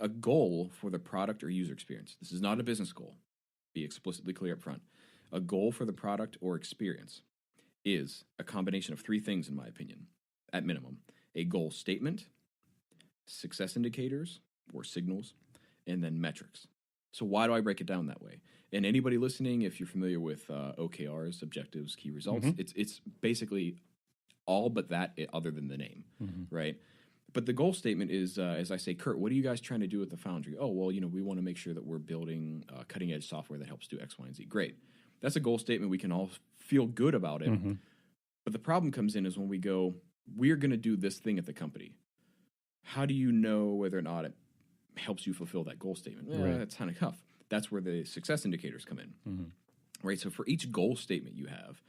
a goal for the product or user experience. This is not a business goal. Be explicitly clear up front. A goal for the product or experience is a combination of three things, in my opinion, at minimum. A goal statement, success indicators or signals, and then metrics. So why do I break it down that way? And anybody listening, if you're familiar with OKRs, objectives, key results, it's basically all but that other than the name, right? But the goal statement is, as I say, Kurt, what are you guys trying to do with the Foundry? Oh, well, we want to make sure that we're building cutting-edge software that helps do X, Y, and Z. Great. That's a goal statement. We can all feel good about it. But the problem comes in is when we go, we're going to do this thing at the company. How do you know whether or not it helps you fulfill that goal statement? That's kind of tough. That's where the success indicators come in, right? So for each goal statement you have,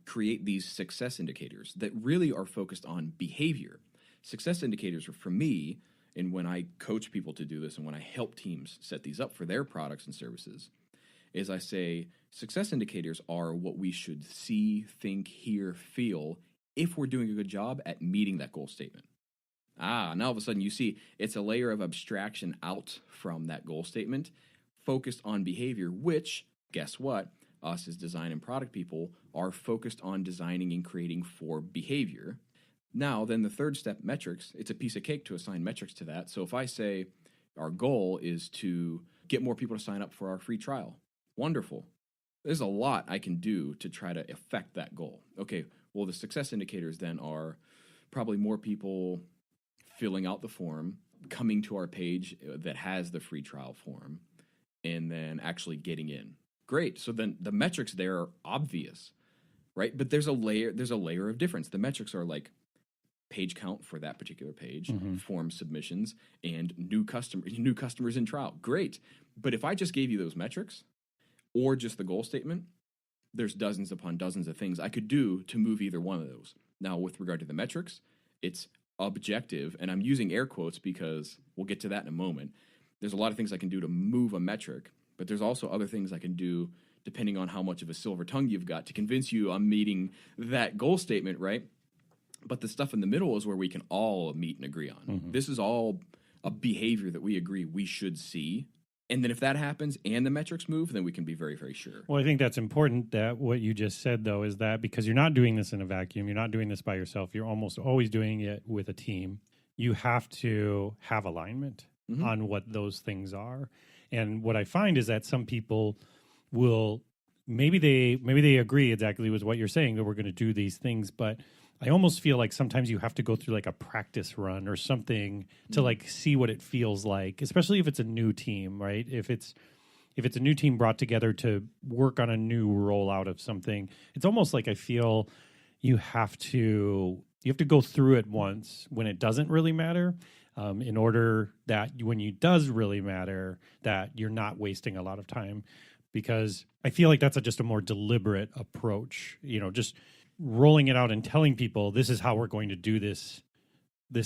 create these success indicators that really are focused on behavior. Success indicators are, for me, and when I coach people to do this and when I help teams set these up for their products and services, is I say success indicators are what we should see, think, hear, feel if we're doing a good job at meeting that goal statement. Now all of a sudden you see it's a layer of abstraction out from that goal statement focused on behavior, which, guess what? Us as design and product people are focused on designing and creating for behavior. Now, then the third step, metrics, it's a piece of cake to assign metrics to that. So if I say our goal is to get more people to sign up for our free trial, wonderful. There's a lot I can do to try to affect that goal. Okay, well, the success indicators then are probably more people filling out the form, coming to our page that has the free trial form, and then actually getting in. Great. So then the metrics there are obvious, right? But there's a layer of difference. The metrics are like page count for that particular page, form submissions, and new customers in trial. Great. But if I just gave you those metrics or just the goal statement, there's dozens upon dozens of things I could do to move either one of those. Now, with regard to the metrics, it's objective, and I'm using air quotes because we'll get to that in a moment. There's a lot of things I can do to move a metric, but there's also other things I can do depending on how much of a silver tongue you've got to convince you I'm meeting that goal statement, right? But the stuff in the middle is where we can all meet and agree on. This is all a behavior that we agree we should see. And then if that happens and the metrics move, then we can be very, very sure. Well, I think that's important that what you just said, though, is that because you're not doing this in a vacuum, you're not doing this by yourself, you're almost always doing it with a team. You have to have alignment on what those things are. And what I find is that some people will, maybe they agree exactly with what you're saying, that we're going to do these things, but I almost feel like sometimes you have to go through like a practice run or something to like see what it feels like, especially if it's a new team, right? If it's a new team brought together to work on a new rollout of something, it's almost like I feel you have to go through it once when it doesn't really matter, in order that when it does really matter, that you're not wasting a lot of time, because I feel like that's just a more deliberate approach, just rolling it out and telling people this is how we're going to do this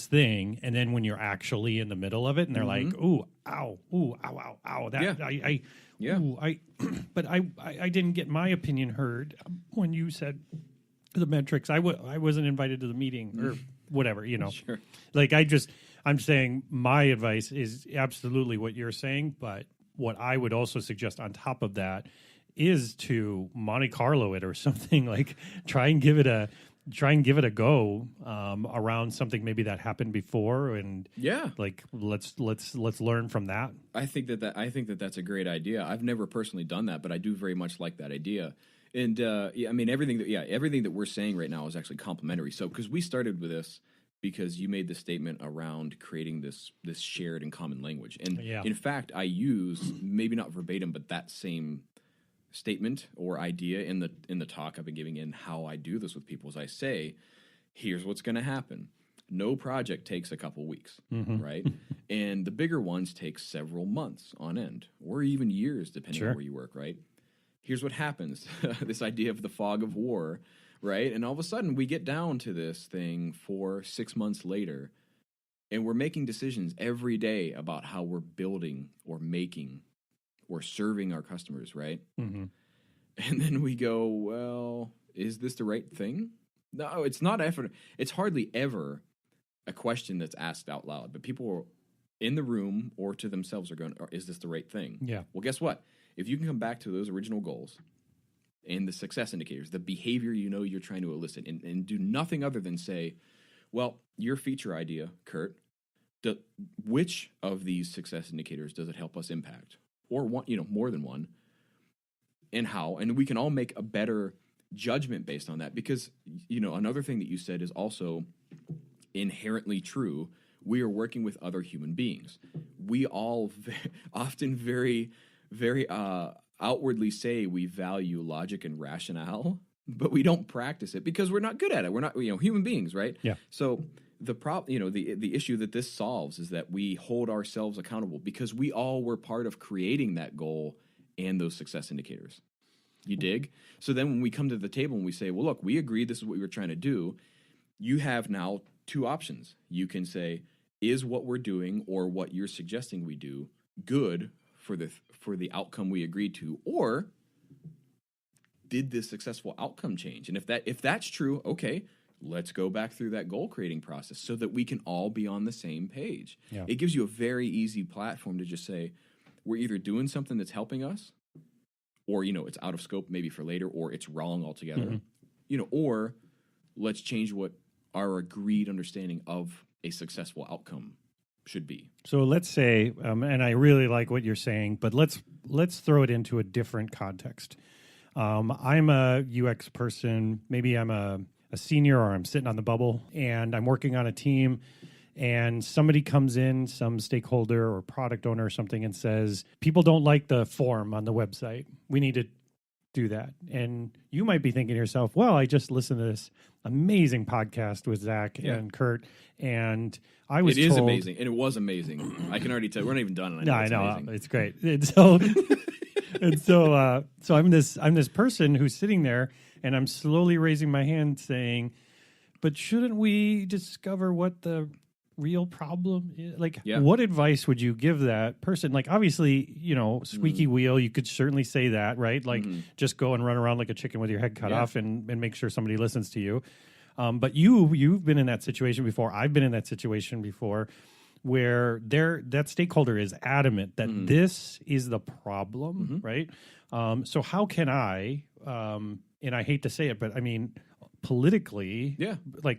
thing, and then when you're actually in the middle of it and they're like, ooh, ow, ooh, ow, ow, ow, that but I didn't get my opinion heard when you said the metrics. I wasn't invited to the meeting or whatever, Sure. Like I'm saying my advice is absolutely what you're saying, but what I would also suggest on top of that is to Monte Carlo it or something, like try and give it a go around something maybe that happened before, and like let's learn from that. I think that's a great idea. I've never personally done that, but I do very much like that idea. And everything that we're saying right now is actually complementary. So because we started with this because you made the statement around creating this shared and common language, and in fact, I use maybe not verbatim, but that same statement or idea in the talk I've been giving in how I do this with people. As I say, here's what's going to happen. No project takes a couple weeks, right? And the bigger ones take several months on end, or even years, depending on where you work, right? Here's what happens. This idea of the fog of war, right? And all of a sudden we get down to this thing 6 months later, and we're making decisions every day about how we're building or making or serving our customers, right? And then we go, well, is this the right thing? No, it's not effort. It's hardly ever a question that's asked out loud, but people in the room or to themselves are going, is this the right thing? Yeah. Well, guess what? If you can come back to those original goals and the success indicators, the behavior you're trying to elicit, and do nothing other than say, well, your feature idea, Kurt, which of these success indicators does it help us impact? Or one, more than one, and how? And we can all make a better judgment based on that, because, another thing that you said is also inherently true. We are working with other human beings. We all often very, very outwardly say we value logic and rationale, but we don't practice it because we're not good at it. We're not, human beings, right? Yeah. So the issue that this solves is that we hold ourselves accountable because we all were part of creating that goal and those success indicators. You dig? So then when we come to the table and we say, well, look, we agree this is what we were trying to do, you have now two options. You can say, is what we're doing or what you're suggesting we do good for the outcome we agreed to, or did this successful outcome change? And if that's true, okay, let's go back through that goal creating process so that we can all be on the same page. Yeah. It gives you a very easy platform to just say, we're either doing something that's helping us, or, it's out of scope maybe for later, or it's wrong altogether, or let's change what our agreed understanding of a successful outcome should be. So let's say, and I really like what you're saying, but let's throw it into a different context. I'm a UX person. Maybe I'm a senior, or I'm sitting on the bubble, and I'm working on a team, and somebody comes in, some stakeholder or product owner or something, and says, people don't like the form on the website. We need to do that. And you might be thinking to yourself, well, I just listened to this amazing podcast with Zach and Kurt, and I was told... It is amazing, and it was amazing. I can already tell. We're not even done. I know. It's great. And so... so I'm this person who's sitting there, and I'm slowly raising my hand saying, but shouldn't we discover what the real problem is? What advice would you give that person? Obviously, squeaky wheel, you could certainly say that, right? Just go and run around like a chicken with your head cut off and make sure somebody listens to you. But you've been in that situation before. I've been in that situation before, where that stakeholder is adamant that this is the problem, right? So how can I, and I hate to say it, but I mean, politically,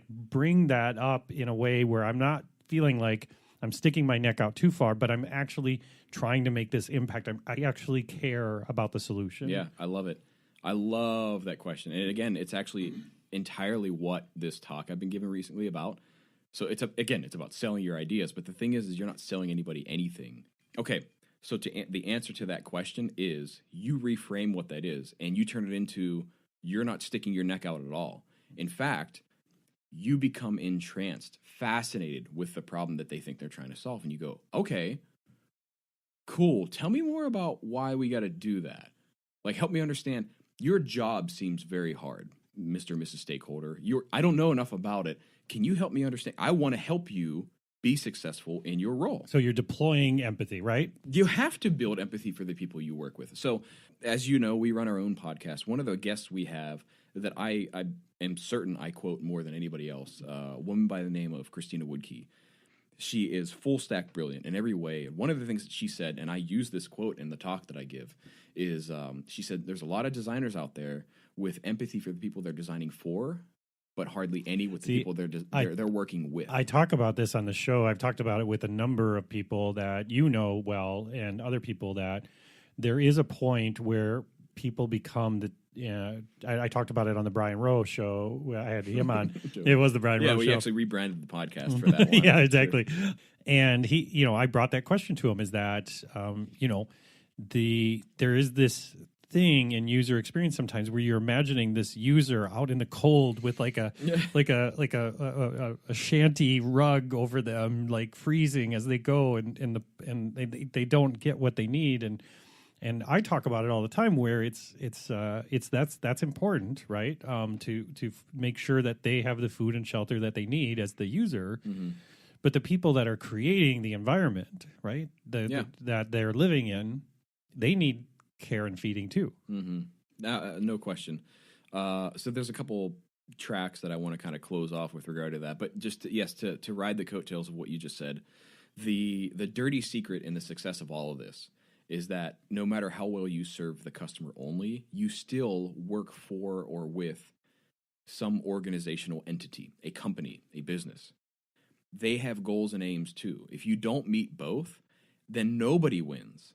bring that up in a way where I'm not feeling like I'm sticking my neck out too far, but I'm actually trying to make this impact. I actually care about the solution. Yeah, I love it. I love that question. And again, it's actually entirely what this talk I've been given recently about. So it's about selling your ideas, but the thing is you're not selling anybody anything. Okay, so the answer to that question is you reframe what that is, and you turn it into you're not sticking your neck out at all. In fact, you become entranced, fascinated with the problem that they think they're trying to solve, and you go, okay, cool, tell me more about why we got to do that. Help me understand. Your job seems very hard, Mr. and Mrs. Stakeholder. I don't know enough about it. Can you help me understand? I want to help you be successful in your role. So you're deploying empathy, right? You have to build empathy for the people you work with. So as you know, we run our own podcast. One of the guests we have that I am certain I quote more than anybody else, a woman by the name of Christina Woodkey. She is full stack brilliant in every way. And one of the things that she said, and I use this quote in the talk that I give, is she said, there's a lot of designers out there with empathy for the people they're designing for, but hardly any with the people they're working with. I talk about this on the show. I've talked about it with a number of people that you know well, and other people, that there is a point where people become I talked about it on the Brian Rowe show. I had him on. It was the Brian Rowe show. Yeah, we actually rebranded the podcast for that one. Yeah, exactly. And he, I brought that question to him, is that, there is this thing in user experience sometimes where you're imagining this user out in the cold with like a shanty rug over them, freezing as they go, and they don't get what they need, and I talk about it all the time where that's important, right? To make sure that they have the food and shelter that they need as the user. Mm-hmm. But the people that are creating the environment, right, that they're living in, they need care and feeding too. Mm-hmm. No question. So there's a couple tracks that I want to kind of close off with regard to that. But just to ride the coattails of what you just said, The dirty secret in the success of all of this is that no matter how well you serve the customer only, you still work for or with some organizational entity, a company, a business. They have goals and aims too. If you don't meet both, then nobody wins.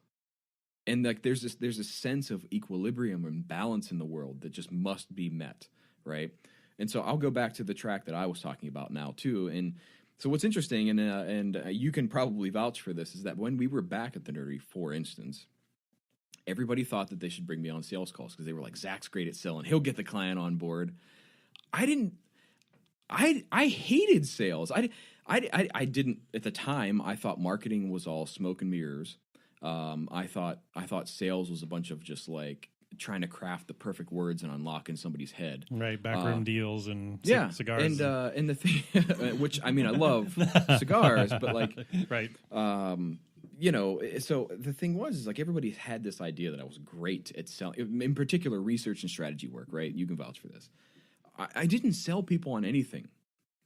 And like there's a sense of equilibrium and balance in the world that just must be met, right? And so I'll go back to the track that I was talking about now too. And so what's interesting, and you can probably vouch for this, is that when we were back at the Nerdy, for instance, everybody thought that they should bring me on sales calls because they were like, Zach's great at selling. He'll get the client on board. I hated sales. I didn't at the time. I thought marketing was all smoke and mirrors. I thought sales was a bunch of just like trying to craft the perfect words and unlock in somebody's head. Right, backroom deals and cigars. And the thing, which I mean, I love cigars, but like, right. You know, so the thing was like everybody had this idea that I was great at selling, in particular research and strategy work, right? You can vouch for this. I didn't sell people on anything.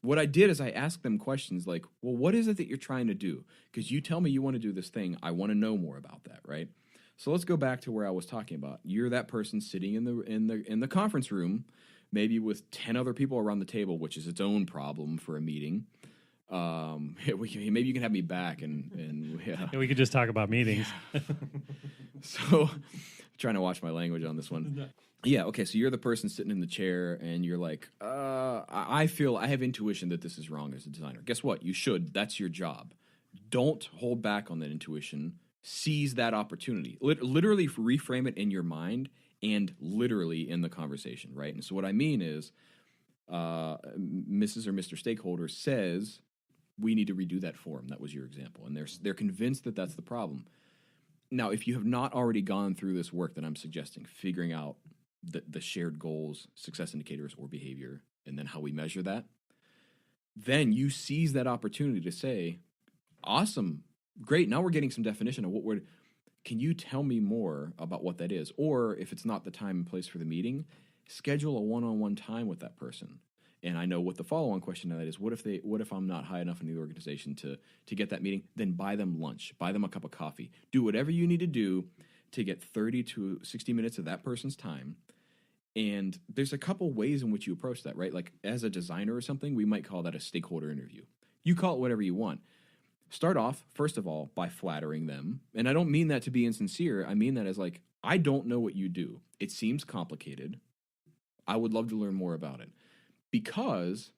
What I did is I asked them questions like, well, what is it that you're trying to do? Because you tell me you want to do this thing. I want to know more about that, right? So let's go back to where I was talking about. You're that person sitting in the conference room, maybe with 10 other people around the table, which is its own problem for a meeting. Maybe you can have me back and yeah, we could just talk about meetings. So trying to watch my language on this one. Yeah, okay, so you're the person sitting in the chair, and you're like, I feel I have intuition that this is wrong as a designer. Guess what? You should. That's your job. Don't hold back on that intuition. Seize that opportunity. Literally reframe it in your mind and literally in the conversation, right? And so what I mean is Mrs. or Mr. Stakeholder says, we need to redo that form. That was your example. And they're convinced that that's the problem. Now, if you have not already gone through this work that I'm suggesting, figuring out the shared goals, success indicators, or behavior, and then how we measure that, then you seize that opportunity to say, awesome, great, now we're getting some definition of can you tell me more about what that is? Or if it's not the time and place for the meeting, schedule a one-on-one time with that person. And I know what the follow-on question to that is, what if I'm not high enough in the organization to get that meeting? Then buy them lunch, buy them a cup of coffee, do whatever you need to do to get 30 to 60 minutes of that person's time. And there's a couple ways in which you approach that, right? Like as a designer or something, we might call that a stakeholder interview. You call it whatever you want. Start off, first of all, by flattering them. And I don't mean that to be insincere. I mean that as like, I don't know what you do. It seems complicated. I would love to learn more about it because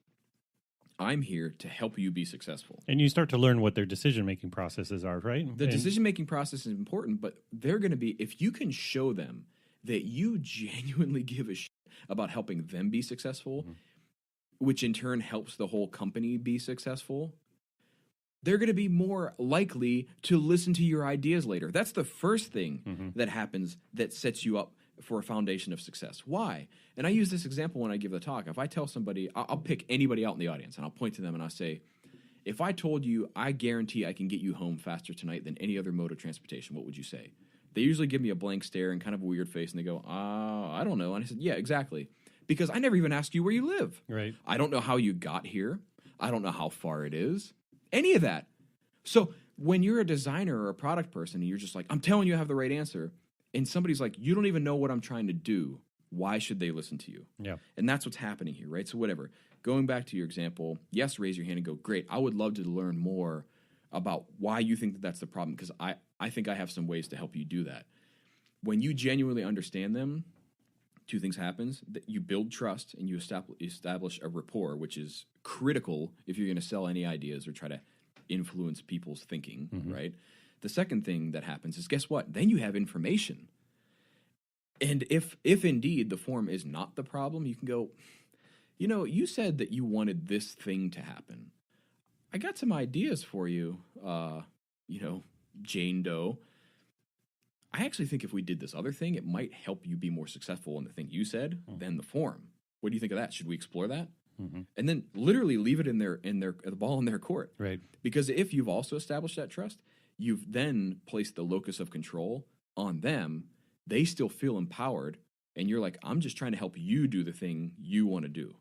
I'm here to help you be successful. And you start to learn what their decision-making processes are, right? The decision-making process is important, but they're going to be, if you can show them that you genuinely give a shit about helping them be successful, which in turn helps the whole company be successful, they're going to be more likely to listen to your ideas later. That's the first thing that happens that sets you up for a foundation of success. Why? And I use this example when I give the talk. If I tell somebody, I'll pick anybody out in the audience, and I'll point to them and I'll say, if I told you I guarantee I can get you home faster tonight than any other mode of transportation, what would you say? They usually give me a blank stare and kind of a weird face, and they go, I don't know. And I said, yeah, exactly. Because I never even asked you where you live. Right. I don't know how you got here. I don't know how far it is. Any of that. So when you're a designer or a product person, and you're just like, I'm telling you I have the right answer, and somebody's like, you don't even know what I'm trying to do, why should they listen to you? Yeah. And that's what's happening here, right? So whatever. Going back to your example, yes, raise your hand and go, great, I would love to learn more about why you think that that's the problem, because I think I have some ways to help you do that. When you genuinely understand them, two things happens. That you build trust and you establish a rapport, which is critical if you're going to sell any ideas or try to influence people's thinking, right? The second thing that happens is, guess what? Then you have information. And if indeed the form is not the problem, you can go, you said that you wanted this thing to happen. I got some ideas for you, Jane Doe. I actually think if we did this other thing, it might help you be more successful in the thing you said than the form. What do you think of that? Should we explore that? And then literally leave it in the ball in their court. Right. Because if you've also established that trust, you've then placed the locus of control on them. They still feel empowered, and you're like, I'm just trying to help you do the thing you want to do.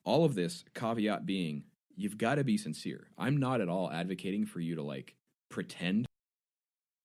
All of this caveat being, you've got to be sincere. I'm not at all advocating for you to like pretend